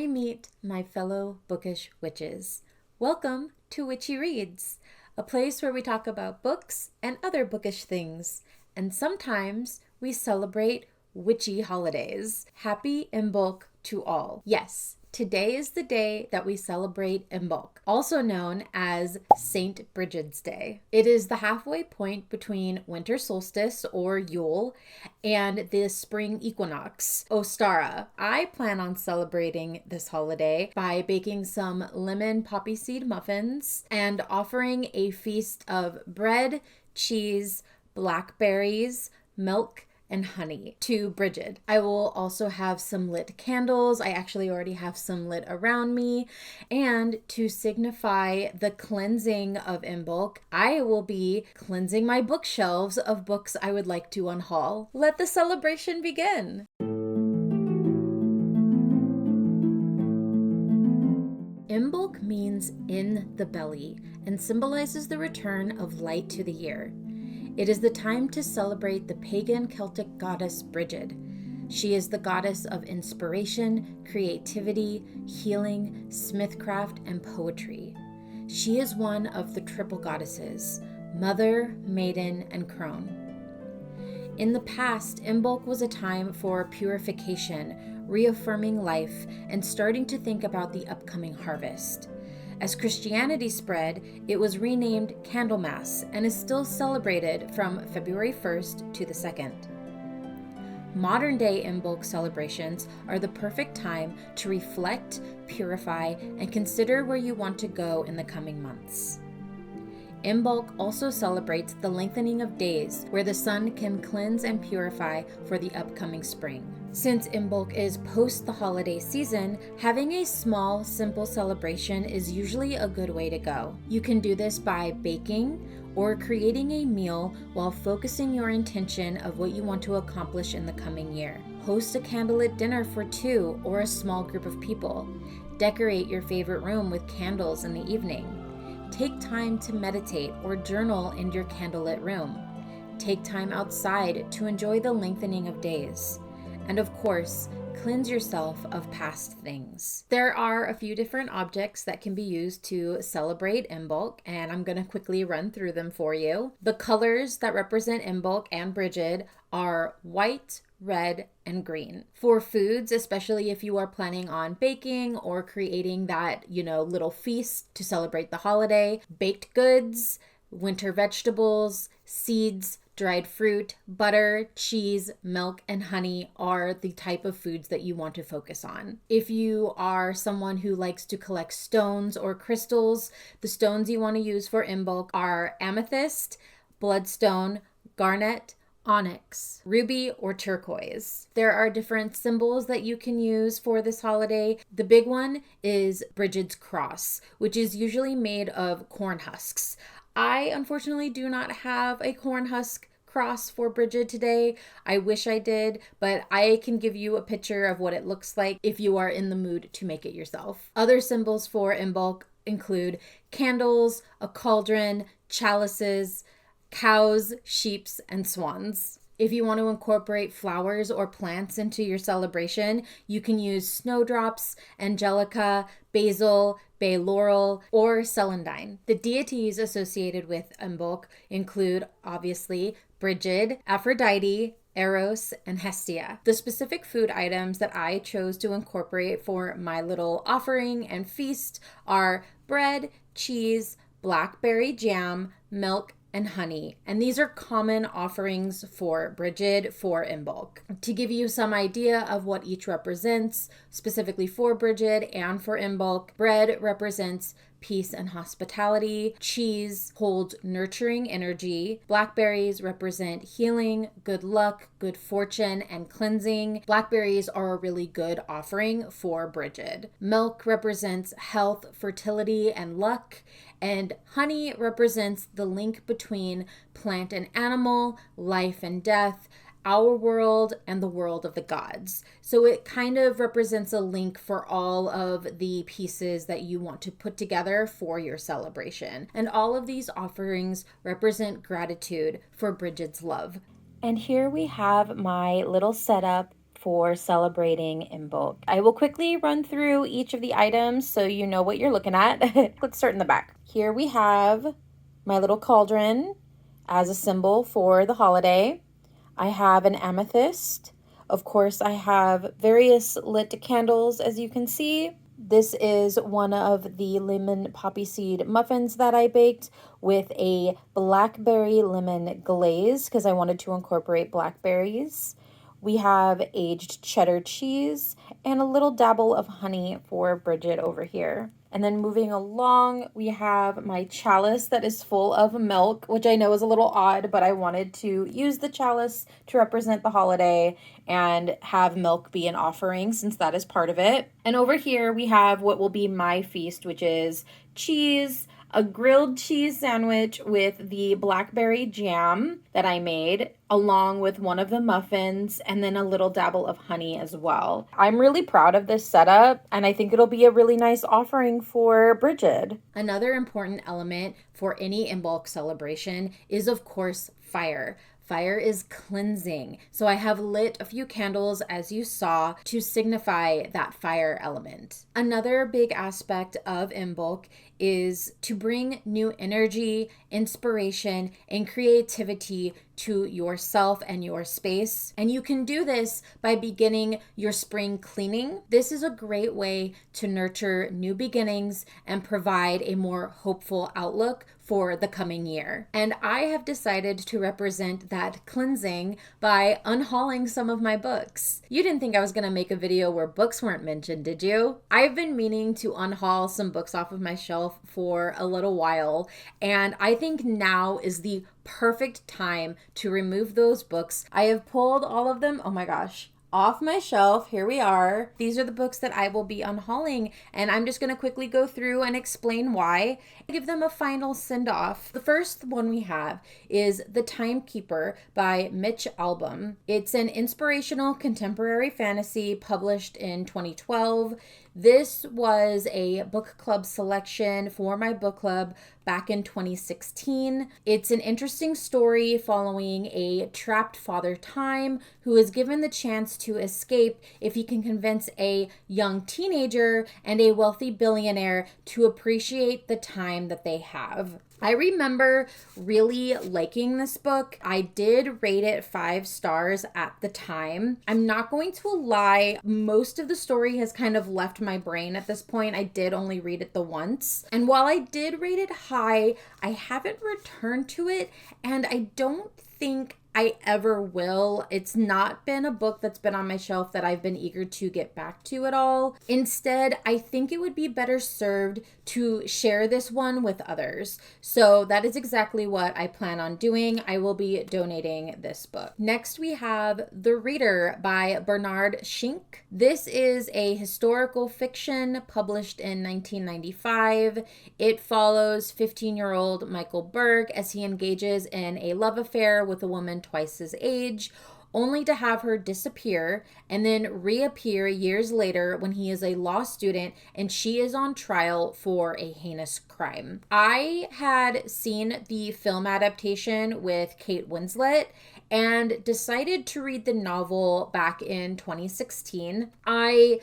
I meet my fellow bookish witches. Welcome to Witchy Reads, a place where we talk about books and other bookish things, and sometimes we celebrate witchy holidays. Happy Imbolc to all. Yes, today is the day that we celebrate Imbolc, also known as Saint Brigid's Day. It is the halfway point between winter solstice or Yule and the spring equinox, Ostara. I plan on celebrating this holiday by baking some lemon poppyseed muffins and offering a feast of bread, cheese, blackberries, milk, and honey to Brigid. I will also have some lit candles. I actually already have some lit around me. And to signify the cleansing of Imbolc, I will be cleansing my bookshelves of books I would like to unhaul. Let the celebration begin. Imbolc means in the belly and symbolizes the return of light to the year. It is the time to celebrate the pagan Celtic goddess Brigid. She is the goddess of inspiration, creativity, healing, smithcraft, and poetry. She is one of the triple goddesses, mother, maiden, and crone. In the past, Imbolc was a time for purification, reaffirming life, and starting to think about the upcoming harvest. As Christianity spread, it was renamed Candlemas and is still celebrated from February 1st to the 2nd. Modern-day Imbolc celebrations are the perfect time to reflect, purify, and consider where you want to go in the coming months. Imbolc also celebrates the lengthening of days, where the sun can cleanse and purify for the upcoming spring. Since Imbolc is post the holiday season, having a small, simple celebration is usually a good way to go. You can do this by baking or creating a meal while focusing your intention of what you want to accomplish in the coming year. Host a candlelit dinner for two or a small group of people. Decorate your favorite room with candles in the evening. Take time to meditate or journal in your candlelit room. Take time outside to enjoy the lengthening of days. And of course, cleanse yourself of past things. There are a few different objects that can be used to celebrate Imbolc, and I'm going to quickly run through them for you. The colors that represent Imbolc and Brigid are white, red, and green. For foods, especially if you are planning on baking or creating that, little feast to celebrate the holiday, baked goods, winter vegetables, seeds, dried fruit, butter, cheese, milk, and honey are the type of foods that you want to focus on. If you are someone who likes to collect stones or crystals, the stones you want to use for Imbolc are amethyst, bloodstone, garnet, onyx, ruby, or turquoise. There are different symbols that you can use for this holiday. The big one is Brigid's cross, which is usually made of corn husks. I unfortunately do not have a corn husk cross for Brigid today. I wish I did, but I can give you a picture of what it looks like if you are in the mood to make it yourself. Other symbols for Imbolc include candles, a cauldron, chalices, cows, sheep, and swans. If you want to incorporate flowers or plants into your celebration, you can use snowdrops, angelica, basil, bay laurel, or celandine. The deities associated with Imbolc include, obviously, Brigid, Aphrodite, Eros, and Hestia. The specific food items that I chose to incorporate for my little offering and feast are bread, cheese, blackberry jam, milk, and honey. And these are common offerings for Brigid for Imbolc. To give you some idea of what each represents, specifically for Brigid and for Imbolc, bread represents peace and hospitality. Cheese holds nurturing energy. Blackberries represent healing, good luck, good fortune, and cleansing. Blackberries are a really good offering for Brigid. Milk represents health, fertility, and luck. And honey represents the link between plant and animal, life and death, our world, and the world of the gods. So it kind of represents a link for all of the pieces that you want to put together for your celebration. And all of these offerings represent gratitude for Brigid's love. And here we have my little setup for celebrating Imbolc. I will quickly run through each of the items so you know what you're looking at. Let's start in the back. Here we have my little cauldron as a symbol for the holiday. I have an amethyst. Of course, I have various lit candles, as you can see. This is one of the lemon poppy seed muffins that I baked with a blackberry lemon glaze because I wanted to incorporate blackberries. We have aged cheddar cheese and a little dabble of honey for Brigid over here. And then moving along, we have my chalice that is full of milk, which I know is a little odd, but I wanted to use the chalice to represent the holiday and have milk be an offering since that is part of it. And over here, we have what will be my feast, which is cheese, a grilled cheese sandwich with the blackberry jam that I made, along with one of the muffins, and then a little dabble of honey as well. I'm really proud of this setup, and I think it'll be a really nice offering for Brigid. Another important element for any Imbolc celebration is, of course, fire. Fire is cleansing. So I have lit a few candles, as you saw, to signify that fire element. Another big aspect of Imbolc is to bring new energy, inspiration, and creativity to yourself and your space. And you can do this by beginning your spring cleaning. This is a great way to nurture new beginnings and provide a more hopeful outlook for the coming year. And I have decided to represent that cleansing by unhauling some of my books. You didn't think I was going to make a video where books weren't mentioned, did you? I've been meaning to unhaul some books off of my shelf for a little while, and I think now is the perfect time to remove those books. I have pulled all of them, oh my gosh, off my shelf. Here we are. These are the books that I will be unhauling, and I'm just going to quickly go through and explain why. Give them a final send off. The first one we have is The Timekeeper by Mitch Albom. It's an inspirational contemporary fantasy published in 2012. This was a book club selection for my book club back in 2016. It's an interesting story following a trapped father time who is given the chance to escape if he can convince a young teenager and a wealthy billionaire to appreciate the time that they have. I remember really liking this book. I did rate it 5 stars at the time. I'm not going to lie, most of the story has kind of left my brain at this point. I did only read it the once. And while I did rate it high, I haven't returned to it, and I don't think I ever will. It's not been a book that's been on my shelf that I've been eager to get back to at all. Instead, I think it would be better served to share this one with others. So that is exactly what I plan on doing. I will be donating this book. Next, we have The Reader by Bernhard Schlink. This is a historical fiction published in 1995. It follows 15-year-old Michael Berg as he engages in a love affair with a woman twice his age, only to have her disappear and then reappear years later when he is a law student and she is on trial for a heinous crime. I had seen the film adaptation with Kate Winslet and decided to read the novel back in 2016. I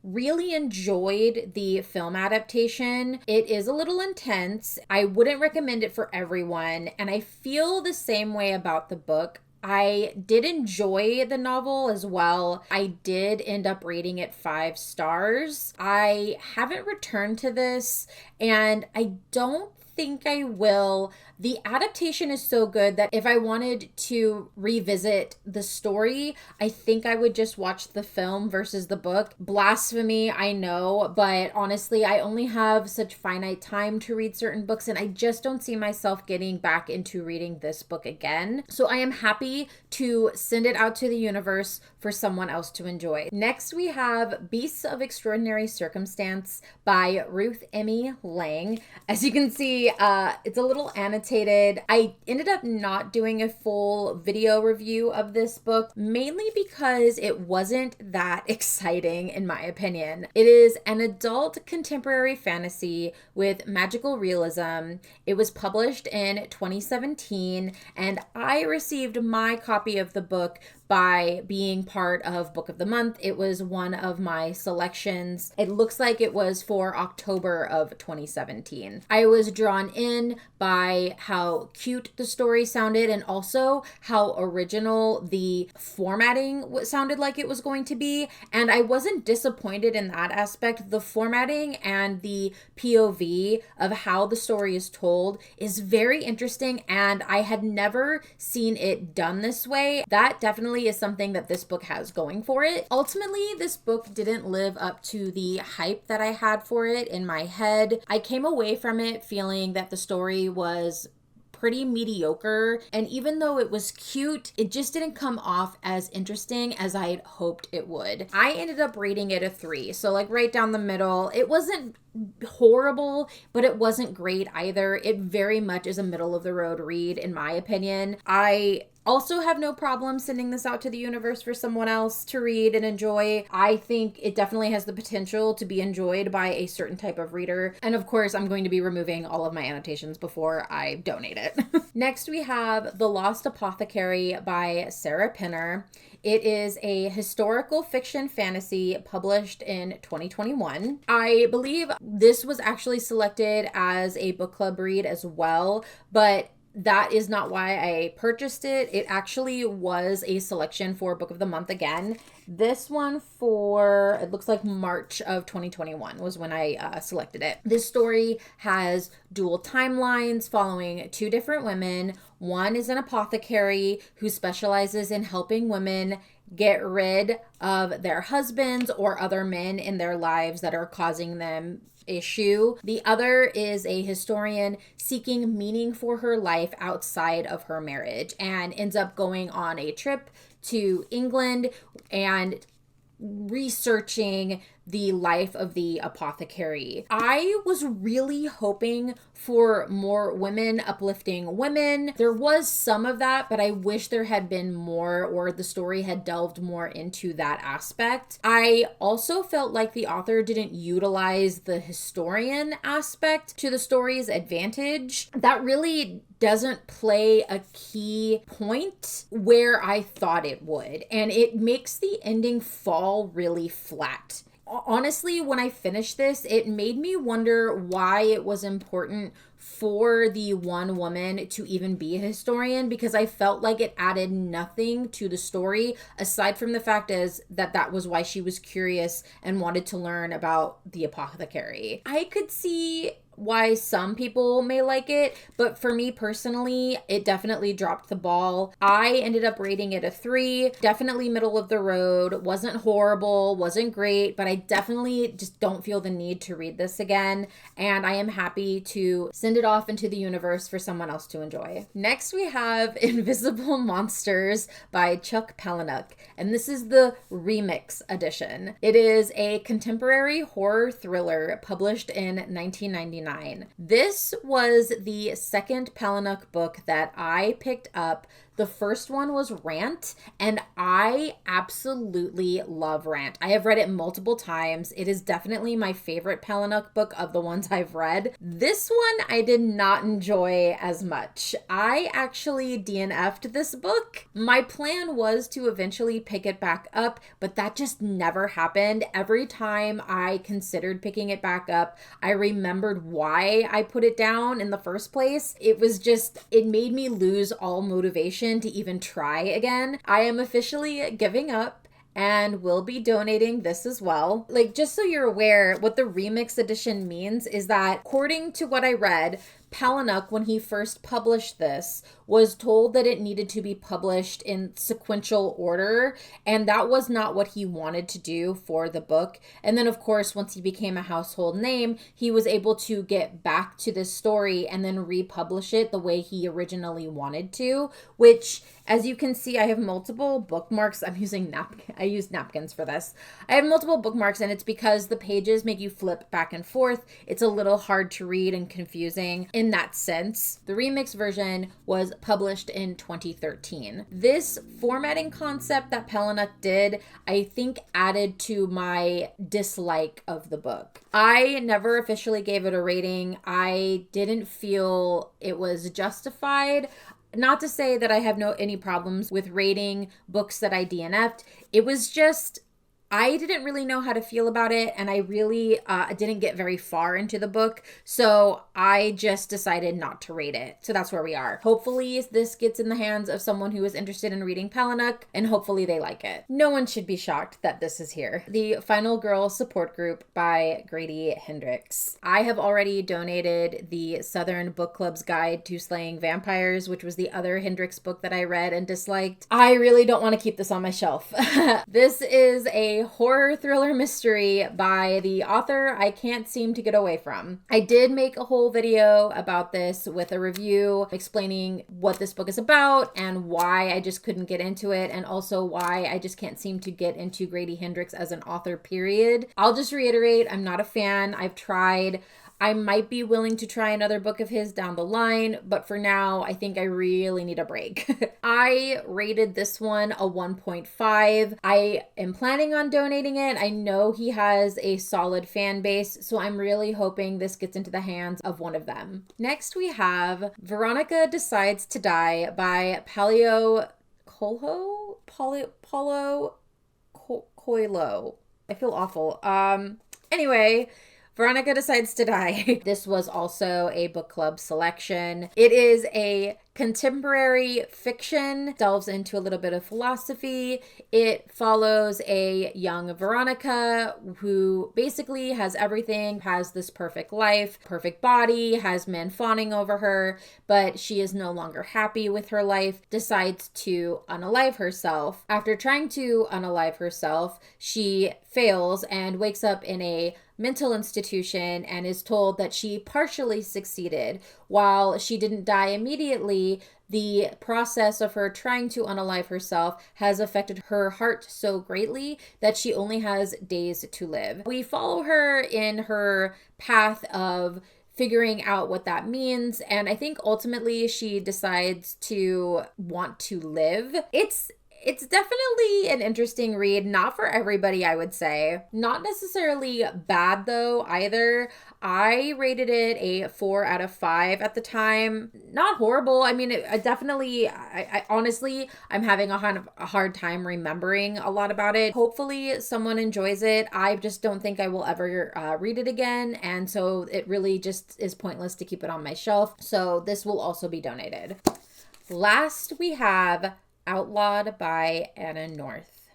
really enjoyed the film adaptation. It is a little intense. I wouldn't recommend it for everyone, and I feel the same way about the book. I did enjoy the novel as well. I did end up rating it 5 stars. I haven't returned to this, and I don't think I will. The adaptation is so good that if I wanted to revisit the story, I think I would just watch the film versus the book. Blasphemy, I know, but honestly, I only have such finite time to read certain books, and I just don't see myself getting back into reading this book again. So I am happy to send it out to the universe for someone else to enjoy. Next, we have Beasts of Extraordinary Circumstance by Ruth Emmie Lang. As you can see, it's a little annotated. I ended up not doing a full video review of this book, mainly because it wasn't that exciting in my opinion. It is an adult contemporary fantasy with magical realism. It was published in 2017, and I received my copy of the book by being part of Book of the Month. It was one of my selections. It looks like it was for October of 2017. I was drawn in by how cute the story sounded and also how original the formatting sounded like it was going to be. And I wasn't disappointed in that aspect. The formatting and the POV of how the story is told is very interesting, and I had never seen it done this way. That definitely is something that this book has going for it. Ultimately, this book didn't live up to the hype that I had for it in my head. I came away from it feeling that the story was pretty mediocre, and even though it was cute, it just didn't come off as interesting as I had hoped it would. I ended up rating it a 3, so like right down the middle. It wasn't horrible, but it wasn't great either. It very much is a middle of the road read in my opinion. I also have no problem sending this out to the universe for someone else to read and enjoy. I think it definitely has the potential to be enjoyed by a certain type of reader. And of course, I'm going to be removing all of my annotations before I donate it. Next, we have The Lost Apothecary by Sarah Pinner. It is a historical fiction fantasy published in 2021. I believe this was actually selected as a book club read as well, but that is not why I purchased it. It actually was a selection for Book of the Month again. This one for, it looks like March of 2021 was when I selected it. This story has dual timelines following 2 different women. One is an apothecary who specializes in helping women get rid of their husbands or other men in their lives that are causing them issue. The other is a historian seeking meaning for her life outside of her marriage and ends up going on a trip to England and researching the life of the apothecary. I was really hoping for more women uplifting women. There was some of that, but I wish there had been more, or the story had delved more into that aspect. I also felt like the author didn't utilize the historian aspect to the story's advantage. That really doesn't play a key point where I thought it would, and it makes the ending fall really flat. Honestly, when I finished this, it made me wonder why it was important for the one woman to even be a historian, because I felt like it added nothing to the story aside from the fact is that was why she was curious and wanted to learn about the apothecary. I could see why some people may like it, but for me personally, it definitely dropped the ball. I ended up rating it a 3, definitely middle of the road, wasn't horrible, wasn't great, but I definitely just don't feel the need to read this again, and I am happy to send it off into the universe for someone else to enjoy. Next, we have Invisible Monsters by Chuck Palahniuk, and this is the remix edition. It is a contemporary horror thriller published in 1999. This was the second Palahniuk book that I picked up. The first one was Rant, and I absolutely love Rant. I have read it multiple times. It is definitely my favorite Palahniuk book of the ones I've read. This one I did not enjoy as much. I actually DNF'd this book. My plan was to eventually pick it back up, but that just never happened. Every time I considered picking it back up, I remembered why I put it down in the first place. It made me lose all motivation to even try again. I am officially giving up and will be donating this as well. Like, just so you're aware, what the remix edition means is that, according to what I read, Palahniuk, when he first published this, was told that it needed to be published in sequential order, and that was not what he wanted to do for the book. And then, of course, once he became a household name, he was able to get back to this story and then republish it the way he originally wanted to, which, as you can see, I have multiple bookmarks. I use napkins for this. I have multiple bookmarks, and it's because the pages make you flip back and forth. It's a little hard to read and confusing in that sense. The remix version was published in 2013. This formatting concept that Palahniuk did, I think, added to my dislike of the book. I never officially gave it a rating. I didn't feel it was justified. Not to say that I have any problems with rating books that I DNF'd. It was just, I didn't really know how to feel about it, and I really didn't get very far into the book, so I just decided not to rate it. So that's where we are. Hopefully this gets in the hands of someone who is interested in reading Palahniuk, and hopefully they like it. No one should be shocked that this is here. The Final Girl Support Group by Grady Hendrix. I have already donated the Southern Book Club's Guide to Slaying Vampires, which was the other Hendrix book that I read and disliked. I really don't want to keep this on my shelf. This is a horror thriller mystery by the author I can't seem to get away from. I did make a whole video about this with a review explaining what this book is about and why I just couldn't get into it, and also why I just can't seem to get into Grady Hendrix as an author, period. I'll just reiterate, I'm not a fan. I've tried. I might be willing to try another book of his down the line, but for now, I think I really need a break. I rated this one a 1.5. I am planning on donating it. I know he has a solid fan base, so I'm really hoping this gets into the hands of one of them. Next, we have Veronika Decides to Die by Coelho. Coelho. I feel awful. Anyway, Veronika Decides to Die. This was also a book club selection. It is a contemporary fiction, delves into a little bit of philosophy. It follows a young Veronika who basically has everything, has this perfect life, perfect body, has men fawning over her, but she is no longer happy with her life, decides to unalive herself. After trying to unalive herself, she fails and wakes up in a mental institution and is told that she partially succeeded. While she didn't die immediately, the process of her trying to unalive herself has affected her heart so greatly that she only has days to live. We follow her in her path of figuring out what that means, and I think ultimately she decides to want to live. It's definitely an interesting read. Not for everybody, I would say. Not necessarily bad, though, either. I rated it a 4 out of 5 at the time. Not horrible. I mean, I honestly, I'm having a hard time remembering a lot about it. Hopefully someone enjoys it. I just don't think I will ever read it again. And so it really just is pointless to keep it on my shelf. So this will also be donated. Last, we have Outlawed by Anna North.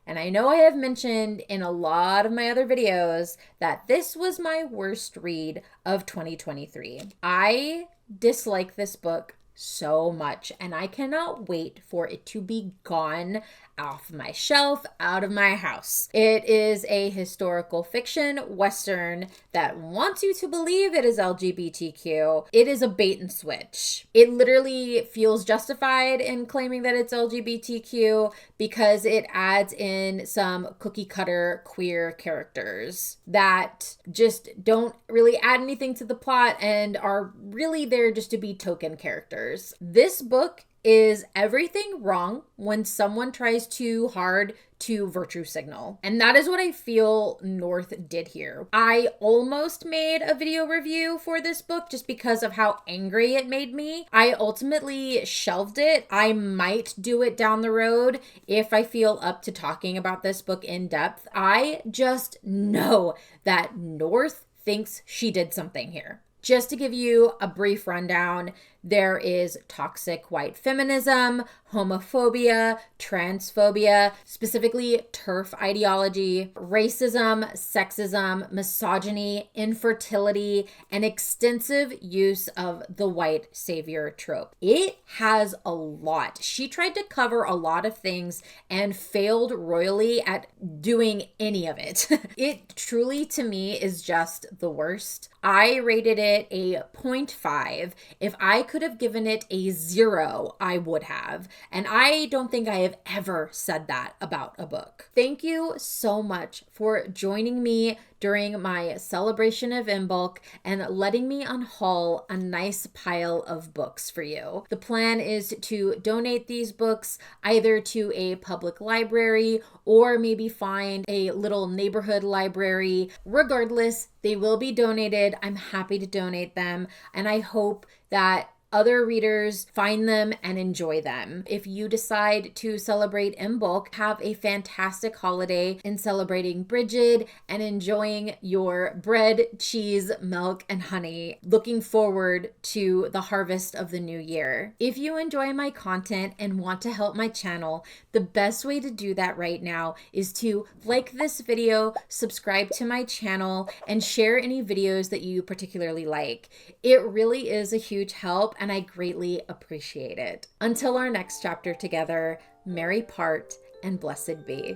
And I know I have mentioned in a lot of my other videos that this was my worst read of 2023. I dislike this book so much, and I cannot wait for it to be gone off my shelf, out of my house. It is a historical fiction Western that wants you to believe it is LGBTQ. It is a bait and switch. It literally feels justified in claiming that it's LGBTQ because it adds in some cookie cutter queer characters that just don't really add anything to the plot and are really there just to be token characters. This book is everything wrong when someone tries too hard to virtue signal. And that is what I feel North did here. I almost made a video review for this book just because of how angry it made me. I ultimately shelved it. I might do it down the road if I feel up to talking about this book in depth. I just know that North thinks she did something here. Just to give you a brief rundown, there is toxic white feminism, homophobia, transphobia, specifically TERF ideology, racism, sexism, misogyny, infertility, and extensive use of the white savior trope. It has a lot. She tried to cover a lot of things and failed royally at doing any of it. It truly, to me, is just the worst. I rated it a 0.5. If I could have given it a 0, I would have. And I don't think I have ever said that about a book. Thank you so much for joining me during my celebration of Imbolc and letting me unhaul a nice pile of books for you. The plan is to donate these books either to a public library or maybe find a little neighborhood library. Regardless, they will be donated. I'm happy to donate them, and I hope that other readers find them and enjoy them. If you decide to celebrate Imbolc, have a fantastic holiday in celebrating Brigid and enjoying your bread, cheese, milk, and honey. Looking forward to the harvest of the new year. If you enjoy my content and want to help my channel, the best way to do that right now is to like this video, subscribe to my channel, and share any videos that you particularly like. It really is a huge help and I greatly appreciate it. Until our next chapter together, merry part and blessed be.